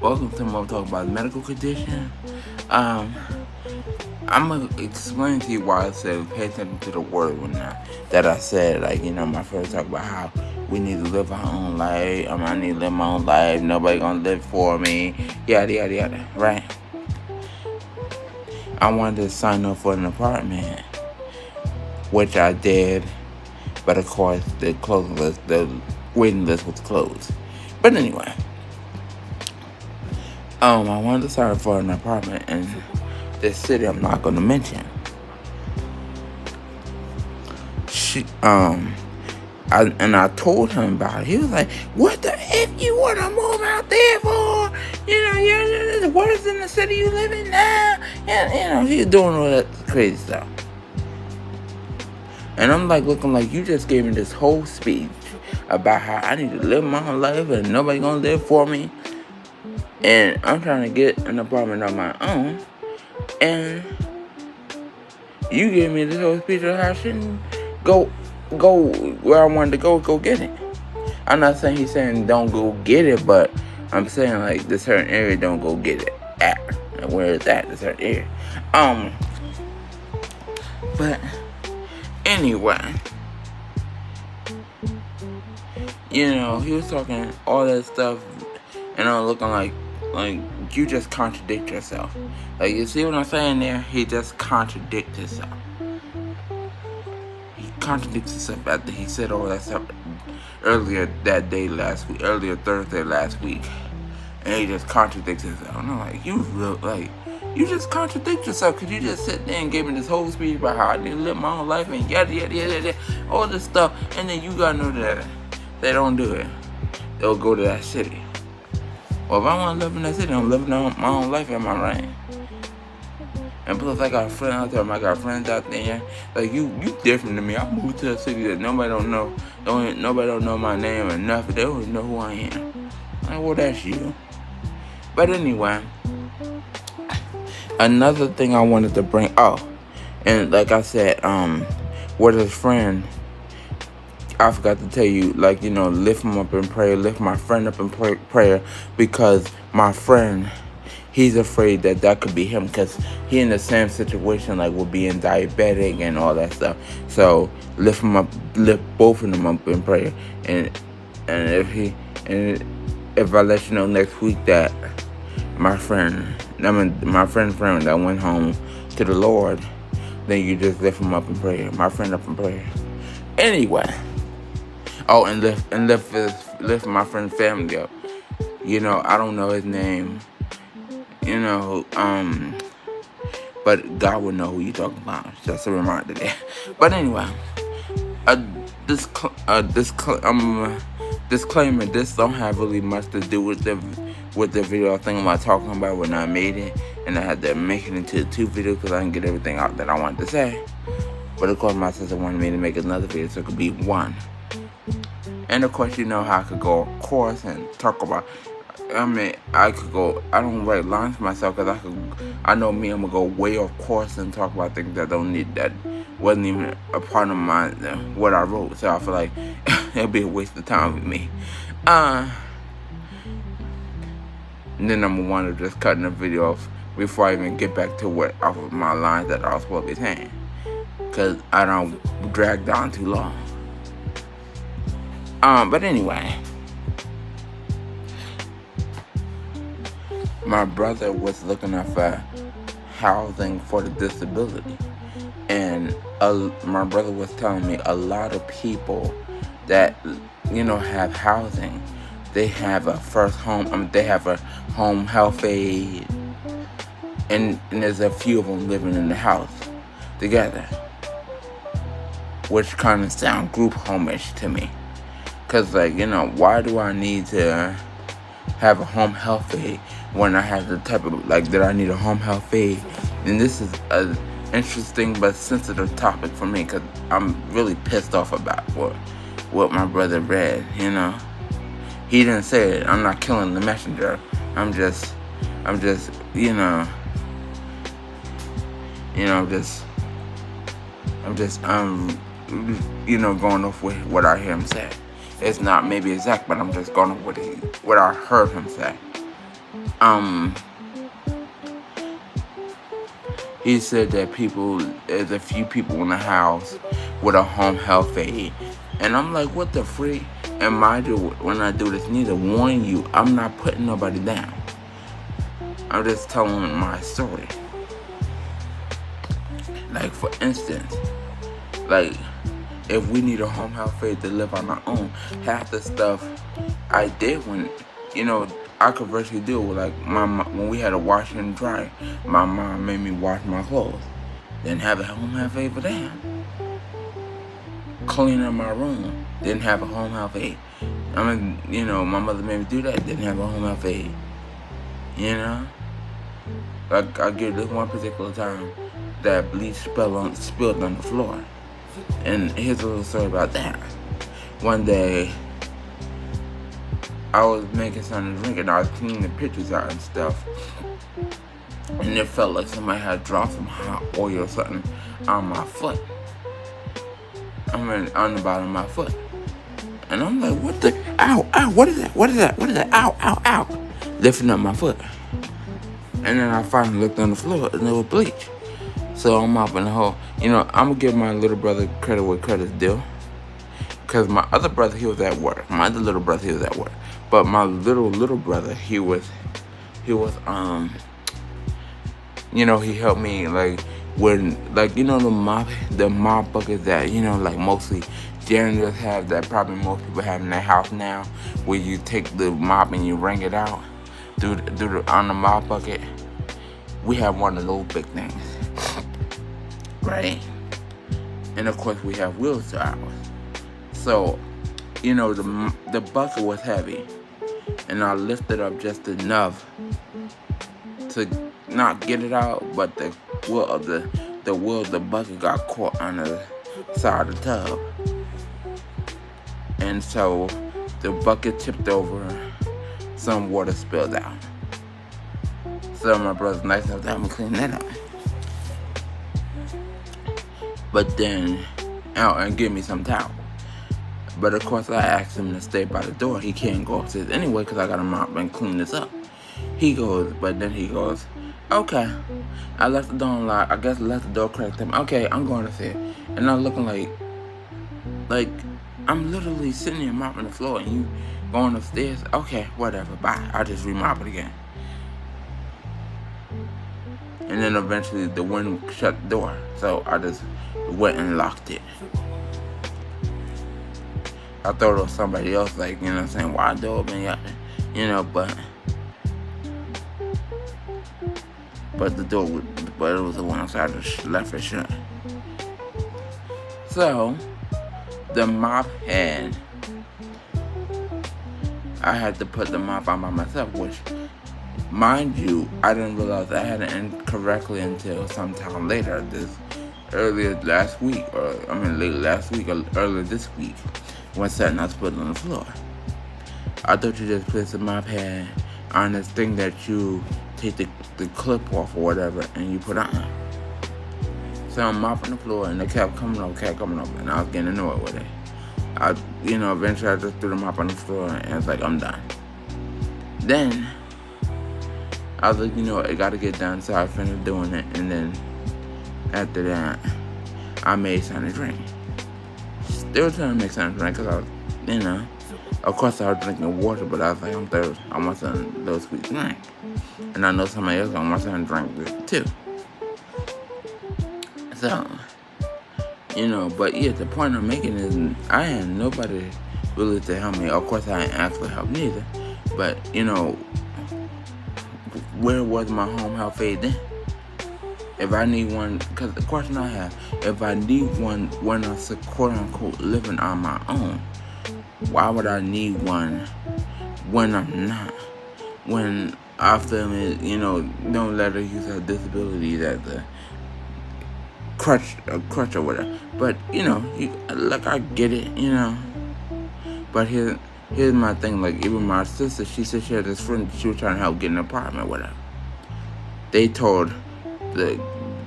Welcome to my talk about medical condition. Um, I'm gonna explain to you why I said pay attention to the word when that I said. Like, my first talk about how we need to live our own life. I need to live my own life. Nobody gonna live for me. Yada yada yada. Right? I wanted to sign up for an apartment, which I did, but of course the waiting list was closed. But anyway, I wanted to sign up for an apartment in this city I'm not gonna mention. She I told him about it. He was like, "What the f you wanna move out there for? You're the worst in the city you live in now." And he was doing all that crazy stuff. And I'm like looking like, you just gave me this whole speech about how I need to live my own life and nobody gonna live for me. And I'm trying to get an apartment on my own. And you gave me this whole speech of how I shouldn't go where I wanted to go get it. I'm not saying he's saying don't go get it, but I'm saying like this certain area don't go get it at. Where it's at, this certain area. But anyway, he was talking all that stuff, and I'm looking like you just contradict yourself. Like, you see what I'm saying there? He just contradicts himself. He contradicts himself after he said all that stuff earlier Thursday last week, and he just contradicts himself. And I'm like, you just contradict yourself because you just sit there and gave me this whole speech about how I need to live my own life and yada yada yada yada, all this stuff, and then you gotta know that they don't do it. They'll go to that city. Well, if I want to live in that city, I'm living my own life, am I right? And plus, I got a friend out there. I got friends out there. Like, you different than me. I moved to a city that nobody don't know. Nobody don't know my name or nothing. They don't know who I am. Like, well, that's you. But anyway, another thing I wanted to bring. Oh, and like I said, with his friend, I forgot to tell you, lift him up in prayer, lift my friend up in prayer, because my friend, he's afraid that could be him, because he in the same situation, like with being diabetic and all that stuff. So lift both of them up in prayer, and if I let you know next week that my friend that went home to the Lord, then you just lift him up in prayer, my friend up in prayer. Anyway. Oh, and lift my friend's family up. I don't know his name. But God will know who you talking about. Just a reminder there. But anyway, disclaimer. This don't have really much to do with the video thing I'm talking about when I made it, and I had to make it into 2 videos because I didn't get everything out that I wanted to say. But of course, my sister wanted me to make another video so it could be 1. And of course, how I could go off course and talk about. I don't write lines for myself because I know me, I'm gonna go way off course and talk about things that wasn't even a part of what I wrote. So I feel like it'll be a waste of time with me. And then I'm gonna wind up just cutting the video off before I even get back to off of my lines that I was supposed to be saying, because I don't drag down too long. But anyway, my brother was looking up for housing for the disability, and my brother was telling me a lot of people that have housing, they have a first home, they have a home health aid, and there's a few of them living in the house together, which kind of sound group home-ish to me. Because, why do I need to have a home health aid when I have the type of, that I need a home health aid? And this is an interesting but sensitive topic for me, because I'm really pissed off about what my brother read, He didn't say it. I'm not killing the messenger. I'm just going off with what I hear him say. It's not maybe exact, but I'm just going off what I heard him say. um, he said that there's a few people in the house with a home health aide. And I'm like, what the freak? And mind you, when I do this, need to warn you, I'm not putting nobody down. I'm just telling my story. Like, for instance, like, if we need a home health aide to live on our own, half the stuff I did when, I could virtually do with, like, when we had a washer and dryer, my mom made me wash my clothes. Didn't have a home health aide for that. Clean up my room, didn't have a home health aide. I mean, my mother made me do that, didn't have a home health aide. Like, I give this one particular time that bleach spilled on the floor. And here's a little story about that. One day, I was making something to drink and I was cleaning the pictures out and stuff. And it felt like somebody had dropped some hot oil or something on my foot. On the bottom of my foot. And I'm like, what the? Ow, ow, what is that? What is that? What is that? Ow, ow, ow. Lifting up my foot. And then I finally looked on the floor and it was bleach. So I'm mopping the whole, I'm going to give my little brother credit where credit's due. Because my other brother, he was at work. My other little brother, he was at work. But my little brother, he helped me, like, when, like, the mop buckets that, like, mostly janitors have, that probably most people have in their house now, where you take the mop and you wring it out on the mop bucket. We have one of those big things, right? And of course we have wheels to ours. So, the bucket was heavy, and I lifted up just enough to not get it out, but the wheel of the bucket got caught on the side of the tub, and so the bucket tipped over. Some water spilled out. So my brother's nice enough to help me clean that up. But then, out and give me some towel. But of course, I asked him to stay by the door. He can't go upstairs anyway because I got to mop and clean this up. He goes, okay. I left the door unlocked. I guess I left the door cracked. Okay, I'm going upstairs. And I'm looking like I'm literally sitting here mopping the floor and you going upstairs. Okay, whatever. Bye. I'll just remop it again. And then eventually the wind shut the door. So I just went and locked it. I thought it was somebody else, like, why the door open, but the door, but it was the one, so I just left it shut. So, the mop head, I had to put the mop on by myself, which, mind you, I didn't realize I had it in correctly until sometime later, late last week, or earlier this week, when something I was putting on the floor. I thought you just place the mop head on this thing that you take the clip off or whatever and you put on. So I'm mopping the floor and it kept coming up, and I was getting annoyed with it. Eventually I just threw the mop on the floor and it's like, I'm done. Then, I was like, it gotta get done, so I finished doing it, and then after that, I made something to drink. Still trying to make something to drink because I was, of course I was drinking water, but I was like, I'm thirsty. I want something, a little sweet drink. And I know somebody else gonna want something to drink with too. So, but yeah, the point I'm making is I had nobody really to help me. Of course, I ain't asked for help neither. But, where was my home health aide then? If I need one, because the question I have, if I need one when I'm quote unquote living on my own, why would I need one when I'm not? When I feel it, don't let her use her disability as a crutch or whatever. But, I get it, But here's my thing, like, even my sister, she said she had this friend, she was trying to help get an apartment, whatever.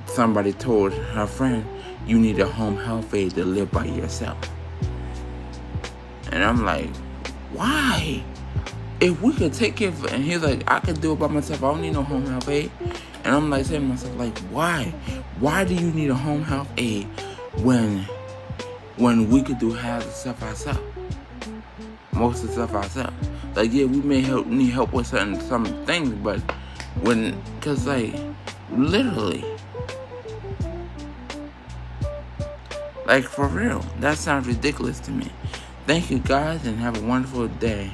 Somebody told her friend, you need a home health aide to live by yourself. And I'm like, why? if we could take care of it, and he's like, I could do it by myself. I don't need no home health aid. And I'm like saying to myself, like, why? Why do you need a home health aid when we could do half the stuff ourselves? Most of the stuff ourselves. Like, yeah, we may need help with some things, but cause like, literally, like for real, that sounds ridiculous to me. Thank you guys, and have a wonderful day.